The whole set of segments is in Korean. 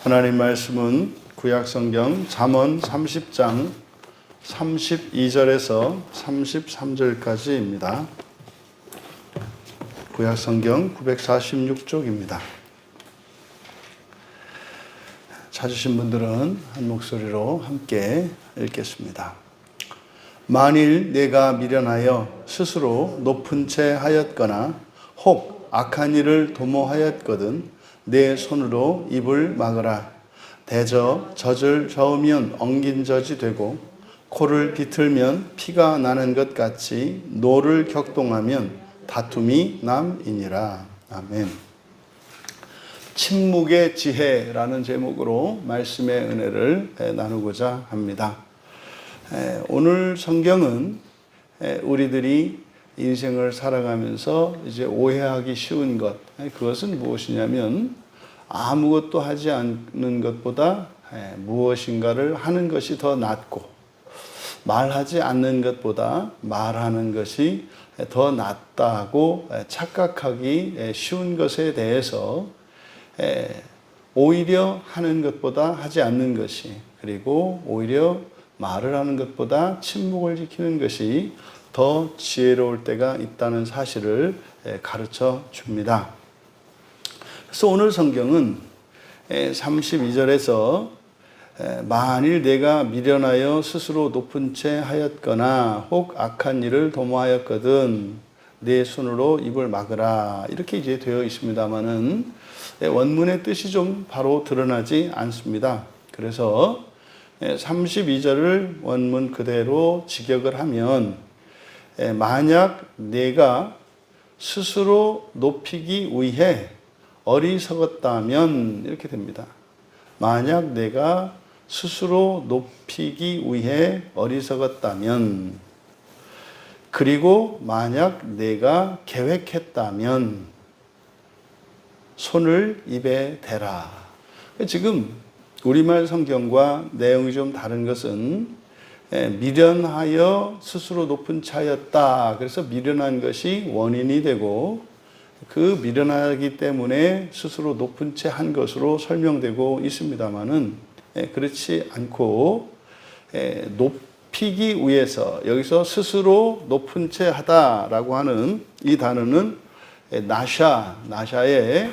하나님 말씀은 구약성경 잠언 30장 32절에서 33절까지입니다. 구약성경 946쪽입니다. 찾으신 분들은 한 목소리로 함께 읽겠습니다. 만일 내가 미련하여 스스로 높은 채 하였거나 혹 악한 일을 도모하였거든 내 손으로 입을 막으라. 대저 젖을 저으면 엉긴 젖이 되고 코를 비틀면 피가 나는 것 같이 노를 격동하면 다툼이 남이니라. 아멘. 침묵의 지혜라는 제목으로 말씀의 은혜를 나누고자 합니다. 오늘 성경은 우리들이 인생을 살아가면서 이제 오해하기 쉬운 것, 그것은 무엇이냐면 아무것도 하지 않는 것보다 무엇인가를 하는 것이 더 낫고 말하지 않는 것보다 말하는 것이 더 낫다고 착각하기 쉬운 것에 대해서 오히려 하는 것보다 하지 않는 것이, 그리고 오히려 말을 하는 것보다 침묵을 지키는 것이 더 지혜로울 때가 있다는 사실을 가르쳐 줍니다. 그래서 오늘 성경은 32절에서 만일 내가 미련하여 스스로 높은 채 하였거나 혹 악한 일을 도모하였거든 내 손으로 입을 막으라, 이렇게 이제 되어 있습니다만은 원문의 뜻이 좀 바로 드러나지 않습니다. 그래서 32절을 원문 그대로 직역을 하면 만약 내가 스스로 높이기 위해 어리석었다면, 이렇게 됩니다. 만약 내가 스스로 높이기 위해 어리석었다면, 그리고 만약 내가 계획했다면 손을 입에 대라. 지금 우리말 성경과 내용이 좀 다른 것은 미련하여 스스로 높은 차였다. 그래서 미련한 것이 원인이 되고 그 미련하기 때문에 스스로 높은 채 한 것으로 설명되고 있습니다만은 그렇지 않고 높이기 위해서, 여기서 스스로 높은 채 하다라고 하는 이 단어는 나샤의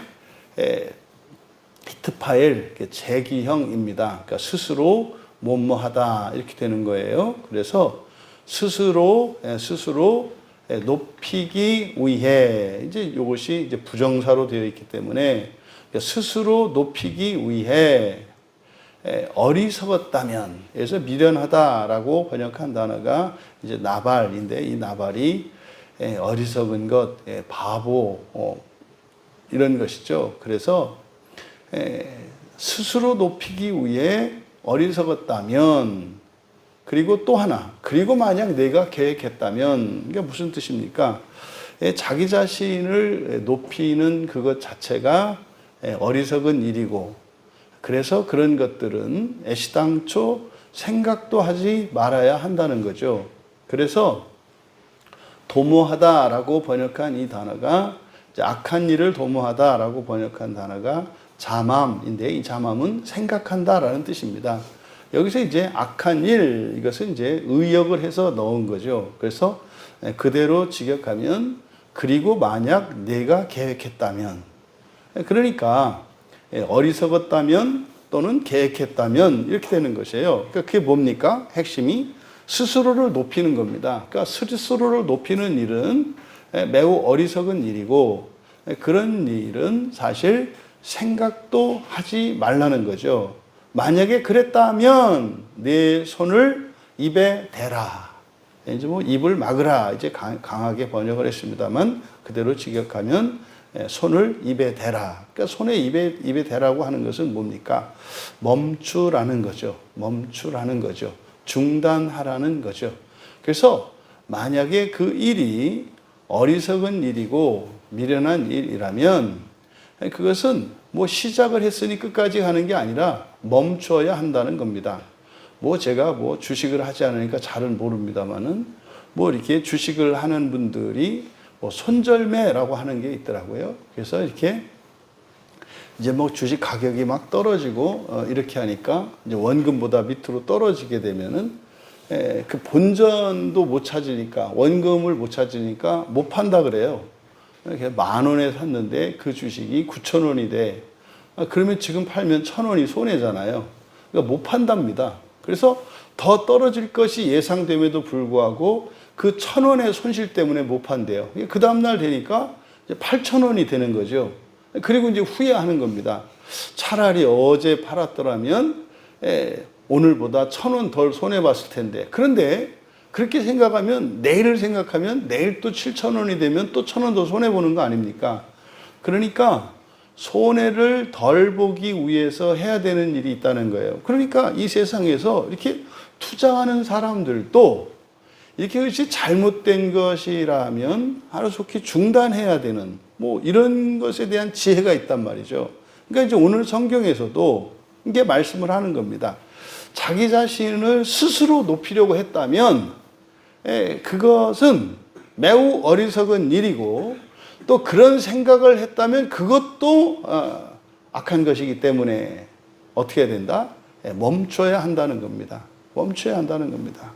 히트파일 제기형입니다. 그러니까 스스로 뭐뭐하다 이렇게 되는 거예요. 그래서 스스로 높이기 위해, 이제 이것이 이제 부정사로 되어 있기 때문에 스스로 높이기 위해 어리석었다면, 그래서 미련하다라고 번역한 단어가 이제 나발인데, 이 나발이 어리석은 것, 바보 이런 것이죠. 그래서 스스로 높이기 위해 어리석었다면, 그리고 또 하나, 그리고 만약 내가 계획했다면, 이게 무슨 뜻입니까? 자기 자신을 높이는 그것 자체가 어리석은 일이고, 그래서 그런 것들은 애시당초 생각도 하지 말아야 한다는 거죠. 그래서 도모하다라고 번역한 이 단어가, 악한 일을 도모하다라고 번역한 단어가 자맘인데, 이 자맘은 생각한다라는 뜻입니다. 여기서 이제 악한 일, 이것은 이제 의역을 해서 넣은 거죠. 그래서 그대로 직역하면 그리고 만약 내가 계획했다면, 그러니까 어리석었다면 또는 계획했다면 이렇게 되는 것이에요. 그러니까 그게 뭡니까? 핵심이 스스로를 높이는 겁니다. 그러니까 스스로를 높이는 일은 매우 어리석은 일이고, 그런 일은 사실 생각도 하지 말라는 거죠. 만약에 그랬다면 내 손을 입에 대라. 이제 뭐 입을 막으라, 이제 강하게 번역을 했습니다만 그대로 직역하면 손을 입에 대라. 그러니까 손에 입에 대라고 하는 것은 뭡니까? 멈추라는 거죠. 멈추라는 거죠. 중단하라는 거죠. 그래서 만약에 그 일이 어리석은 일이고 미련한 일이라면 그것은 뭐 시작을 했으니 끝까지 가는 게 아니라 멈춰야 한다는 겁니다. 뭐 제가 뭐 주식을 하지 않으니까 잘은 모릅니다만은 뭐 이렇게 주식을 하는 분들이 뭐 손절매라고 하는 게 있더라고요. 그래서 이렇게 이제 뭐 주식 가격이 막 떨어지고 이렇게 하니까 이제 원금보다 밑으로 떨어지게 되면은 그 본전도 못 찾으니까 원금을 못 찾으니까 못 판다 그래요. 이렇게 10,000원에 샀는데 그 주식이 9,000원이 돼. 그러면 지금 팔면 1,000원이 손해잖아요. 그러니까 못 판답니다. 그래서 더 떨어질 것이 예상됨에도 불구하고 그 1,000원의 손실 때문에 못 판대요. 그 다음날 되니까 8,000원이 되는 거죠. 그리고 이제 후회하는 겁니다. 차라리 어제 팔았더라면 오늘보다 1,000원 덜 손해봤을 텐데. 그런데 그렇게 생각하면 내일을 생각하면 내일 또 7,000원이 되면 또 1,000원 더 손해보는 거 아닙니까? 그러니까 손해를 덜 보기 위해서 해야 되는 일이 있다는 거예요. 그러니까 이 세상에서 이렇게 투자하는 사람들도 이렇게 것이 잘못된 것이라면 하루속히 중단해야 되는 뭐 이런 것에 대한 지혜가 있단 말이죠. 그러니까 이제 오늘 성경에서도 이게 말씀을 하는 겁니다. 자기 자신을 스스로 높이려고 했다면 그것은 매우 어리석은 일이고 또 그런 생각을 했다면 그것도 악한 것이기 때문에 어떻게 해야 된다? 멈춰야 한다는 겁니다. 멈춰야 한다는 겁니다.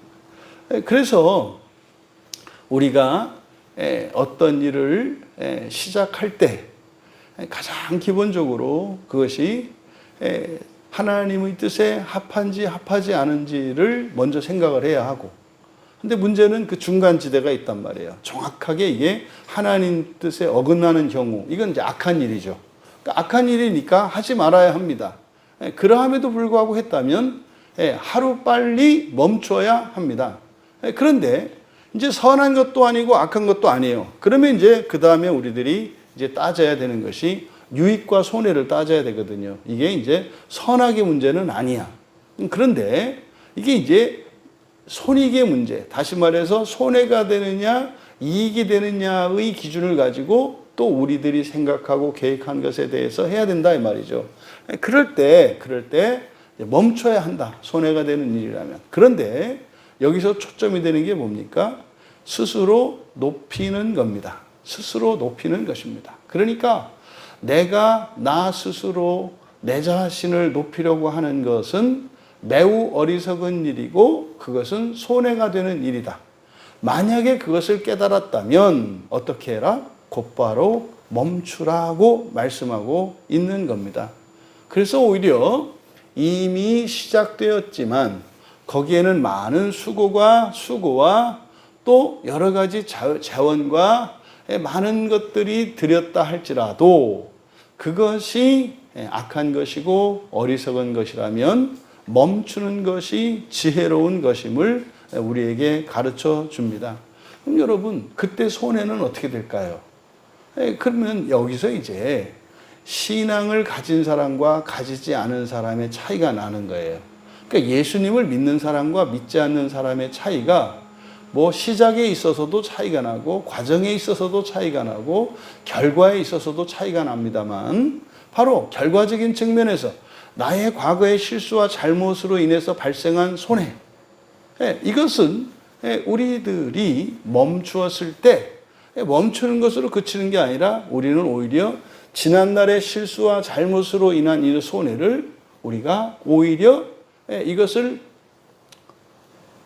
그래서 우리가 어떤 일을 시작할 때 가장 기본적으로 그것이 하나님의 뜻에 합한지 합하지 않은지를 먼저 생각을 해야 하고, 근데 문제는 그 중간지대가 있단 말이에요. 정확하게 이게 하나님 뜻에 어긋나는 경우, 이건 이제 악한 일이죠. 그러니까 악한 일이니까 하지 말아야 합니다. 그러함에도 불구하고 했다면 하루빨리 멈춰야 합니다. 그런데 이제 선한 것도 아니고 악한 것도 아니에요. 그러면 이제 그 다음에 우리들이 이제 따져야 되는 것이 유익과 손해를 따져야 되거든요. 이게 이제 선악의 문제는 아니야. 그런데 이게 이제 손익의 문제, 다시 말해서 손해가 되느냐 이익이 되느냐의 기준을 가지고 또 우리들이 생각하고 계획한 것에 대해서 해야 된다 이 말이죠. 그럴 때 멈춰야 한다. 손해가 되는 일이라면. 그런데 여기서 초점이 되는 게 뭡니까? 스스로 높이는 겁니다. 스스로 높이는 것입니다. 그러니까 내가 나 스스로 내 자신을 높이려고 하는 것은 매우 어리석은 일이고 그것은 손해가 되는 일이다. 만약에 그것을 깨달았다면 어떻게 해라? 곧바로 멈추라고 말씀하고 있는 겁니다. 그래서 오히려 이미 시작되었지만 거기에는 많은 수고와 또 여러 가지 자원과 많은 것들이 들였다 할지라도 그것이 악한 것이고 어리석은 것이라면 멈추는 것이 지혜로운 것임을 우리에게 가르쳐 줍니다. 그럼 여러분, 그때 손해는 어떻게 될까요? 그러면 여기서 이제 신앙을 가진 사람과 가지지 않은 사람의 차이가 나는 거예요. 그러니까 예수님을 믿는 사람과 믿지 않는 사람의 차이가 뭐 시작에 있어서도 차이가 나고 과정에 있어서도 차이가 나고 결과에 있어서도 차이가 납니다만 바로 결과적인 측면에서 나의 과거의 실수와 잘못으로 인해서 발생한 손해, 이것은 우리들이 멈추었을 때 멈추는 것으로 그치는 게 아니라 우리는 오히려 지난날의 실수와 잘못으로 인한 이 손해를 우리가 오히려 이것을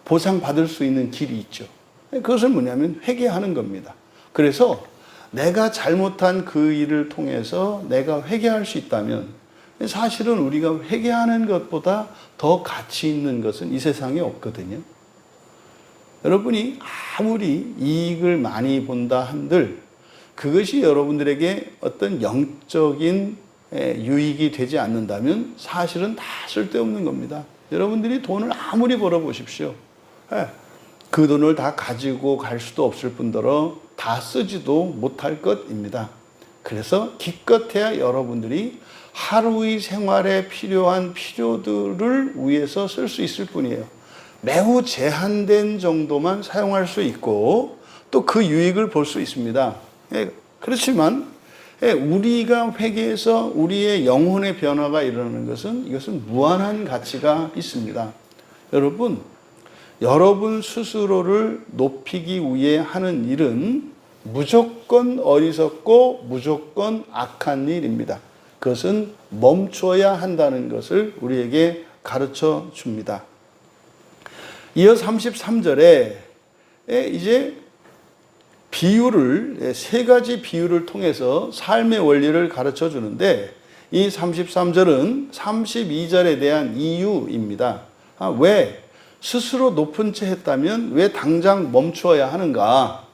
보상받을 수 있는 길이 있죠. 그것은 뭐냐면 회개하는 겁니다. 그래서 내가 잘못한 그 일을 통해서 내가 회개할 수 있다면 사실은 우리가 회개하는 것보다 더 가치 있는 것은 이 세상에 없거든요. 여러분이 아무리 이익을 많이 본다 한들 그것이 여러분들에게 어떤 영적인 유익이 되지 않는다면 사실은 다 쓸데없는 겁니다. 여러분들이 돈을 아무리 벌어보십시오. 그 돈을 다 가지고 갈 수도 없을 뿐더러 다 쓰지도 못할 것입니다. 그래서 기껏해야 여러분들이 하루의 생활에 필요한 필요들을 위해서 쓸 수 있을 뿐이에요. 매우 제한된 정도만 사용할 수 있고 또 그 유익을 볼 수 있습니다. 그렇지만 우리가 회개해서 우리의 영혼의 변화가 일어나는 것은 이것은 무한한 가치가 있습니다. 여러분 스스로를 높이기 위해 하는 일은 무조건 어리석고 무조건 악한 일입니다. 그것은 멈춰야 한다는 것을 우리에게 가르쳐 줍니다. 이어 33절에 이제 비유를, 세 가지 비유를 통해서 삶의 원리를 가르쳐 주는데, 이 33절은 32절에 대한 이유입니다. 왜 스스로 높은 채 했다면 왜 당장 멈추어야 하는가?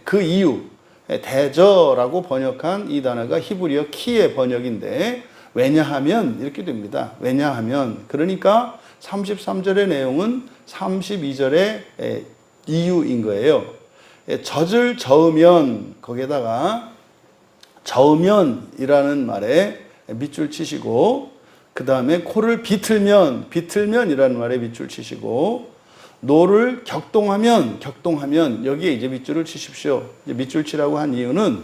그 이유, 대저라고 번역한 이 단어가 히브리어 키의 번역인데, 왜냐하면 이렇게 됩니다. 왜냐하면, 그러니까 33절의 내용은 32절의 이유인 거예요. 젖을 저으면, 거기에다가 저으면이라는 말에 밑줄 치시고, 그 다음에 코를 비틀면이라는 말에 밑줄 치시고, 노를 격동하면 여기에 이제 밑줄을 치십시오. 이제 밑줄 치라고 한 이유는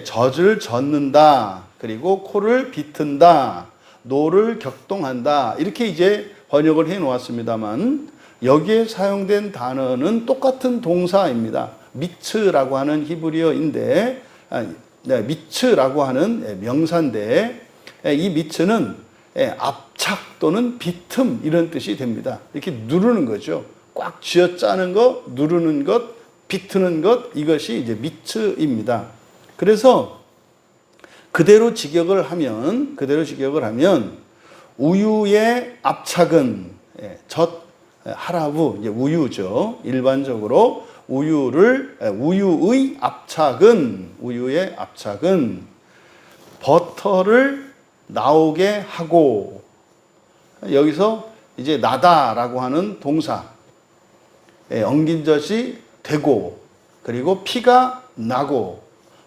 젖을 젓는다, 그리고 코를 비튼다, 노를 격동한다, 이렇게 이제 번역을 해 놓았습니다만, 여기에 사용된 단어는 똑같은 동사입니다. 미츠라고 하는 히브리어인데, 미츠라고 하는 명사인데, 이 미츠는 압착 또는 비틈 이런 뜻이 됩니다. 이렇게 누르는 거죠. 꽉 쥐어짜는 것, 누르는 것, 비트는 것, 이것이 이제 미츠입니다. 그래서 그대로 직역을 하면 우유의 압착은 젖 하라부, 이제 우유죠. 일반적으로 우유의 압착은 버터를 나오게 하고, 여기서 이제 나다라고 하는 동사, 엉긴 젖이 되고, 그리고 피가 나고,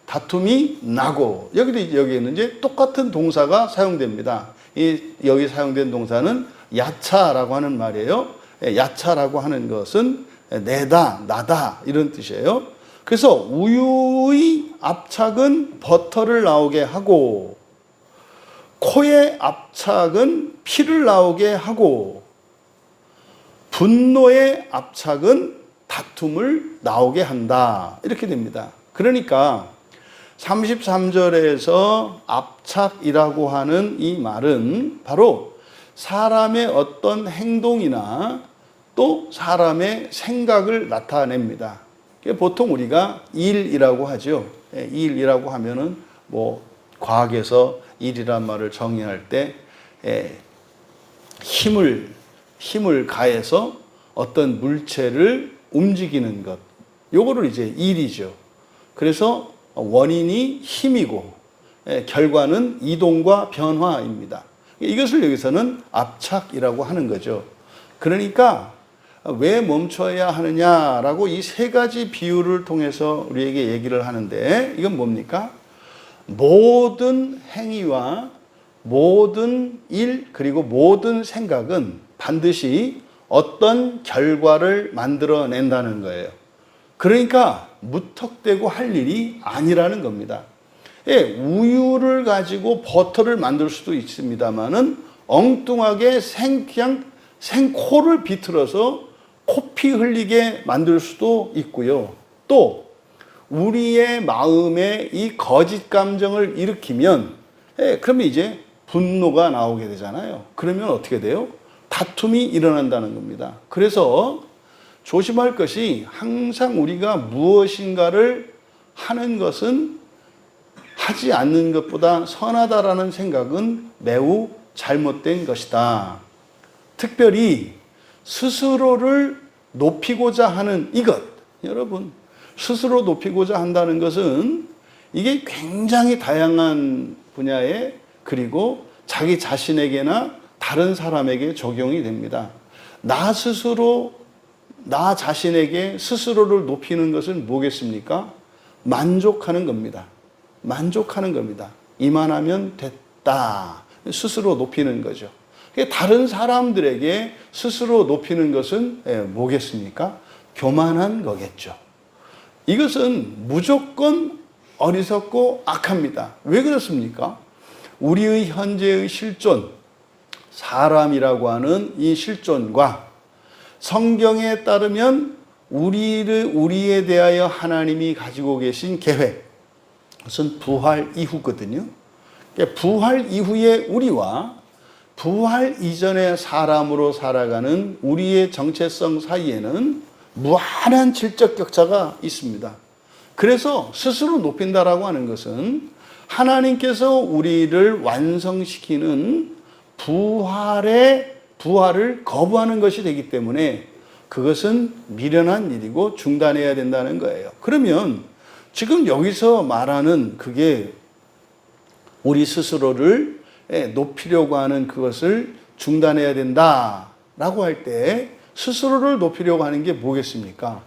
다툼이 나고, 여기는 이제 똑같은 동사가 사용됩니다. 여기 사용된 동사는 야차라고 하는 말이에요. 야차라고 하는 것은 내다, 나다 이런 뜻이에요. 그래서 우유의 압착은 버터를 나오게 하고, 코의 압착은 피를 나오게 하고, 분노의 압착은 다툼을 나오게 한다, 이렇게 됩니다. 그러니까 33절에서 압착이라고 하는 이 말은 바로 사람의 어떤 행동이나 또 사람의 생각을 나타냅니다. 보통 우리가 일이라고 하죠. 일이라고 하면은 과학에서 일이란 말을 정의할 때 힘을 가해서 어떤 물체를 움직이는 것, 요거를 이제 일이죠. 그래서 원인이 힘이고 결과는 이동과 변화입니다. 이것을 여기서는 압착이라고 하는 거죠. 그러니까 왜 멈춰야 하느냐라고 이 세 가지 비유를 통해서 우리에게 얘기를 하는데, 이건 뭡니까? 모든 행위와 모든 일, 그리고 모든 생각은 반드시 어떤 결과를 만들어낸다는 거예요. 그러니까 무턱대고 할 일이 아니라는 겁니다. 우유를 가지고 버터를 만들 수도 있습니다만은 엉뚱하게 그냥 생코를 비틀어서 코피 흘리게 만들 수도 있고요. 또 우리의 마음에 이 거짓 감정을 일으키면 그러면 이제 분노가 나오게 되잖아요. 그러면 어떻게 돼요? 다툼이 일어난다는 겁니다. 그래서 조심할 것이, 항상 우리가 무엇인가를 하는 것은 하지 않는 것보다 선하다라는 생각은 매우 잘못된 것이다. 특별히 스스로를 높이고자 하는 이것, 여러분, 스스로 높이고자 한다는 것은 이게 굉장히 다양한 분야에, 그리고 자기 자신에게나 다른 사람에게 적용이 됩니다. 나 자신에게 스스로를 높이는 것은 뭐겠습니까? 만족하는 겁니다. 이만하면 됐다. 스스로 높이는 거죠. 다른 사람들에게 스스로 높이는 것은 뭐겠습니까? 교만한 거겠죠. 이것은 무조건 어리석고 악합니다. 왜 그렇습니까? 우리의 현재의 실존, 사람이라고 하는 이 실존과 성경에 따르면 우리에 대하여 하나님이 가지고 계신 계획, 그것은 부활 이후거든요. 부활 이후의 우리와 부활 이전의 사람으로 살아가는 우리의 정체성 사이에는 무한한 질적 격차가 있습니다. 그래서 스스로 높인다라고 하는 것은 하나님께서 우리를 완성시키는 부활을 거부하는 것이 되기 때문에 그것은 미련한 일이고 중단해야 된다는 거예요. 그러면 지금 여기서 말하는 그게 우리 스스로를 높이려고 하는 그것을 중단해야 된다라고 할 때 스스로를 높이려고 하는 게 뭐겠습니까?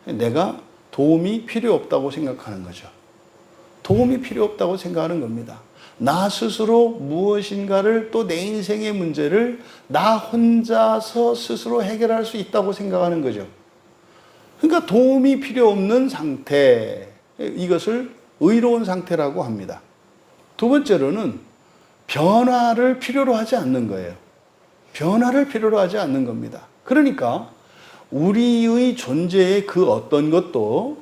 내가 도움이 필요 없다고 생각하는 거죠. 도움이 필요 없다고 생각하는 겁니다. 나 스스로 무엇인가를 또 내 인생의 문제를 나 혼자서 스스로 해결할 수 있다고 생각하는 거죠. 그러니까 도움이 필요 없는 상태, 이것을 의로운 상태라고 합니다. 두 번째로는 변화를 필요로 하지 않는 거예요. 변화를 필요로 하지 않는 겁니다. 그러니까 우리의 존재의 그 어떤 것도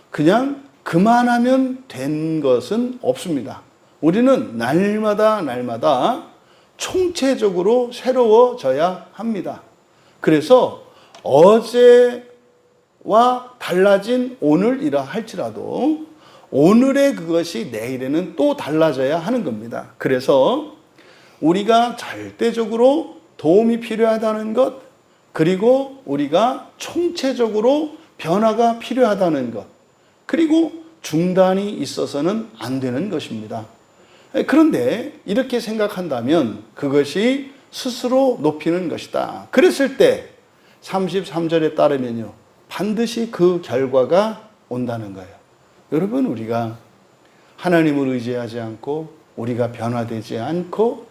그냥 그만하면 된 것은 없습니다. 우리는 날마다 총체적으로 새로워져야 합니다. 그래서 어제와 달라진 오늘이라 할지라도 오늘의 그것이 내일에는 또 달라져야 하는 겁니다. 그래서 우리가 절대적으로 도움이 필요하다는 것, 그리고 우리가 총체적으로 변화가 필요하다는 것, 그리고 중단이 있어서는 안 되는 것입니다. 그런데 이렇게 생각한다면 그것이 스스로 높이는 것이다. 그랬을 때 33절에 따르면요, 반드시 그 결과가 온다는 거예요. 여러분, 우리가 하나님을 의지하지 않고 우리가 변화되지 않고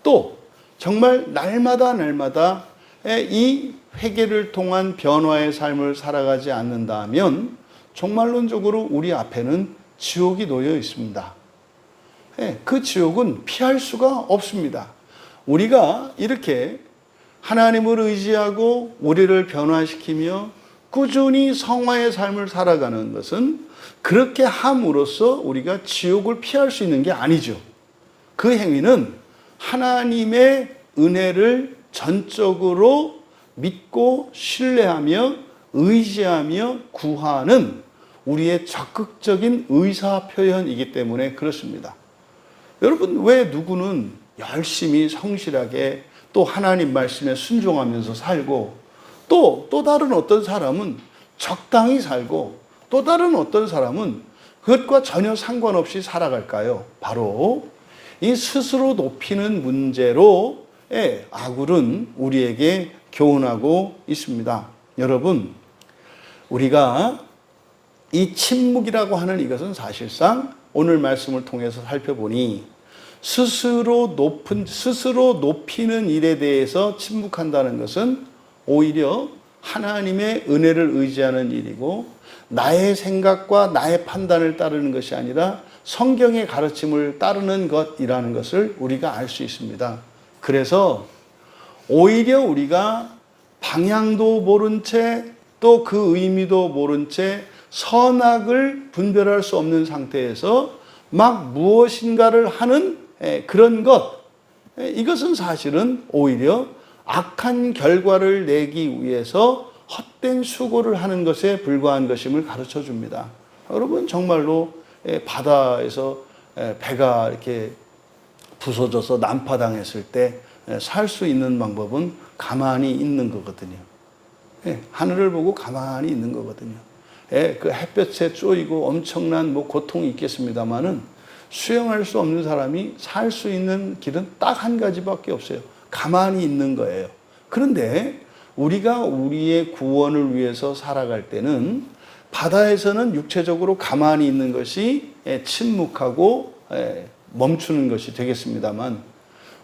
또 정말 날마다 이 회개를 통한 변화의 삶을 살아가지 않는다면 종말론적으로 우리 앞에는 지옥이 놓여 있습니다. 그 지옥은 피할 수가 없습니다. 우리가 이렇게 하나님을 의지하고 우리를 변화시키며 꾸준히 성화의 삶을 살아가는 것은 그렇게 함으로써 우리가 지옥을 피할 수 있는 게 아니죠. 그 행위는 하나님의 은혜를 전적으로 믿고 신뢰하며 의지하며 구하는 우리의 적극적인 의사 표현이기 때문에 그렇습니다. 여러분, 왜 누구는 열심히 성실하게 또 하나님 말씀에 순종하면서 살고 또 다른 어떤 사람은 적당히 살고 또 다른 어떤 사람은 그것과 전혀 상관없이 살아갈까요? 바로 이 스스로 높이는 문제로 아굴은 우리에게 교훈하고 있습니다. 여러분, 우리가 이 침묵이라고 하는 이것은 사실상 오늘 말씀을 통해서 살펴보니 스스로 높이는 일에 대해서 침묵한다는 것은 오히려 하나님의 은혜를 의지하는 일이고 나의 생각과 나의 판단을 따르는 것이 아니라 성경의 가르침을 따르는 것이라는 것을 우리가 알 수 있습니다. 그래서 오히려 우리가 방향도 모른 채 또 그 의미도 모른 채 선악을 분별할 수 없는 상태에서 막 무엇인가를 하는 그런 것, 이것은 사실은 오히려 악한 결과를 내기 위해서 헛된 수고를 하는 것에 불과한 것임을 가르쳐 줍니다. 여러분, 정말로 바다에서 배가 이렇게 부서져서 난파당했을 때 살 수 있는 방법은 가만히 있는 거거든요. 하늘을 보고 가만히 있는 거거든요. 그 햇볕에 쪼이고 엄청난 고통이 있겠습니다만은 수영할 수 없는 사람이 살 수 있는 길은 딱 한 가지밖에 없어요. 가만히 있는 거예요. 그런데 우리가 우리의 구원을 위해서 살아갈 때는 바다에서는 육체적으로 가만히 있는 것이 침묵하고 멈추는 것이 되겠습니다만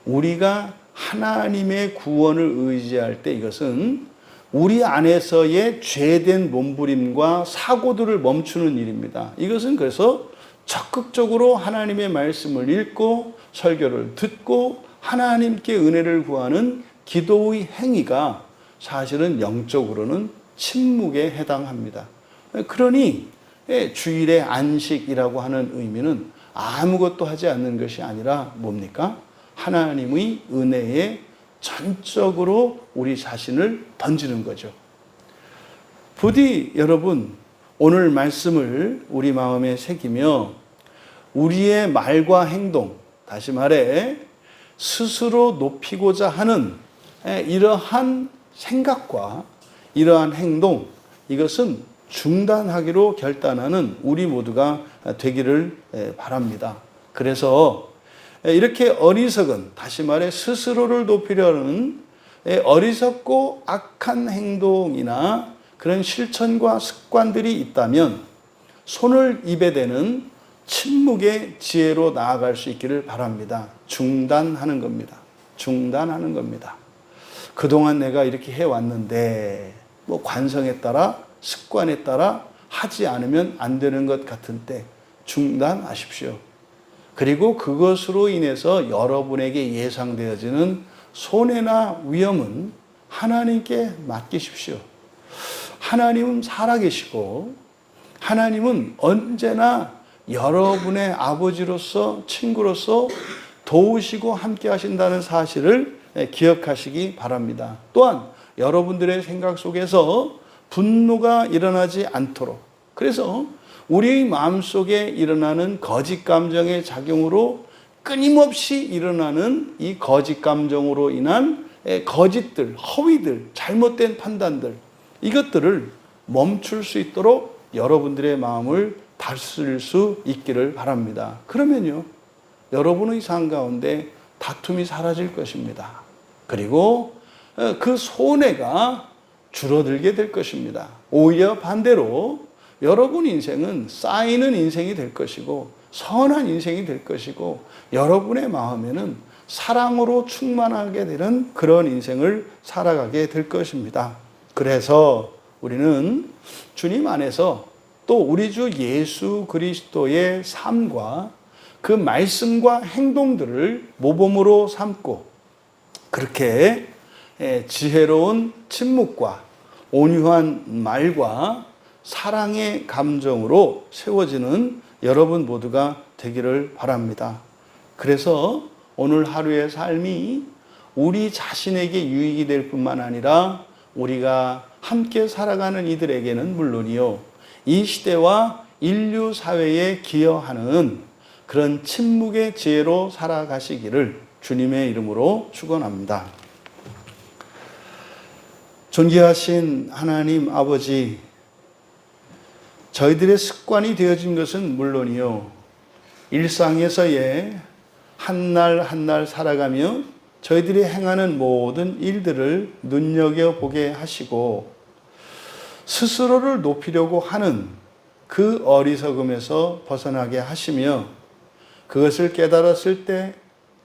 우리가 하나님의 구원을 의지할 때 이것은 우리 안에서의 죄된 몸부림과 사고들을 멈추는 일입니다. 이것은 그래서 적극적으로 하나님의 말씀을 읽고 설교를 듣고 하나님께 은혜를 구하는 기도의 행위가 사실은 영적으로는 침묵에 해당합니다. 그러니 주일의 안식이라고 하는 의미는 아무것도 하지 않는 것이 아니라 뭡니까? 하나님의 은혜에 전적으로 우리 자신을 던지는 거죠. 부디 여러분 오늘 말씀을 우리 마음에 새기며 우리의 말과 행동, 다시 말해 스스로 높이고자 하는 이러한 생각과 이러한 행동, 이것은 중단하기로 결단하는 우리 모두가 되기를 바랍니다. 그래서 이렇게 어리석은, 다시 말해 스스로를 높이려는 어리석고 악한 행동이나 그런 실천과 습관들이 있다면 손을 입에 대는 침묵의 지혜로 나아갈 수 있기를 바랍니다. 중단하는 겁니다. 중단하는 겁니다. 그동안 내가 이렇게 해왔는데 관성에 따라 습관에 따라 하지 않으면 안 되는 것 같은 때 중단하십시오. 그리고 그것으로 인해서 여러분에게 예상되어지는 손해나 위험은 하나님께 맡기십시오. 하나님은 살아계시고 하나님은 언제나 여러분의 아버지로서 친구로서 도우시고 함께 하신다는 사실을 기억하시기 바랍니다. 또한 여러분들의 생각 속에서 분노가 일어나지 않도록, 그래서 우리 마음속에 일어나는 거짓 감정의 작용으로 끊임없이 일어나는 이 거짓 감정으로 인한 거짓들, 허위들, 잘못된 판단들, 이것들을 멈출 수 있도록 여러분들의 마음을 다스릴 수 있기를 바랍니다. 그러면요, 여러분의 삶 가운데 다툼이 사라질 것입니다. 그리고 그 손해가 줄어들게 될 것입니다. 오히려 반대로 여러분 인생은 쌓이는 인생이 될 것이고 선한 인생이 될 것이고 여러분의 마음에는 사랑으로 충만하게 되는 그런 인생을 살아가게 될 것입니다. 그래서 우리는 주님 안에서 또 우리 주 예수 그리스도의 삶과 그 말씀과 행동들을 모범으로 삼고 그렇게 지혜로운 침묵과 온유한 말과 사랑의 감정으로 세워지는 여러분 모두가 되기를 바랍니다. 그래서 오늘 하루의 삶이 우리 자신에게 유익이 될 뿐만 아니라 우리가 함께 살아가는 이들에게는 물론이요, 이 시대와 인류 사회에 기여하는 그런 침묵의 지혜로 살아가시기를 주님의 이름으로 축원합니다. 존귀하신 하나님 아버지, 저희들의 습관이 되어진 것은 물론이요, 일상에서의 한 날 한 날 살아가며 저희들이 행하는 모든 일들을 눈여겨보게 하시고 스스로를 높이려고 하는 그 어리석음에서 벗어나게 하시며 그것을 깨달았을 때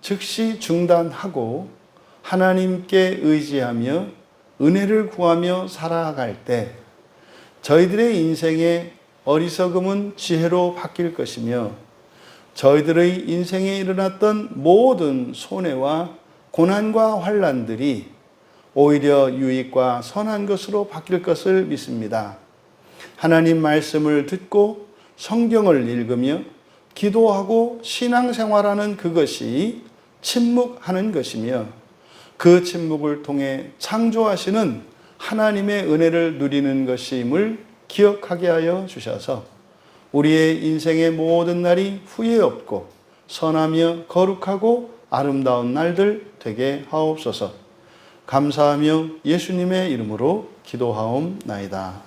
즉시 중단하고 하나님께 의지하며 은혜를 구하며 살아갈 때 저희들의 인생의 어리석음은 지혜로 바뀔 것이며 저희들의 인생에 일어났던 모든 손해와 고난과 환난들이 오히려 유익과 선한 것으로 바뀔 것을 믿습니다. 하나님 말씀을 듣고 성경을 읽으며 기도하고 신앙생활하는 그것이 침묵하는 것이며 그 침묵을 통해 창조하시는 하나님의 은혜를 누리는 것임을 기억하게 하여 주셔서 우리의 인생의 모든 날이 후회 없고 선하며 거룩하고 아름다운 날들 되게 하옵소서. 감사하며 예수님의 이름으로 기도하옵나이다.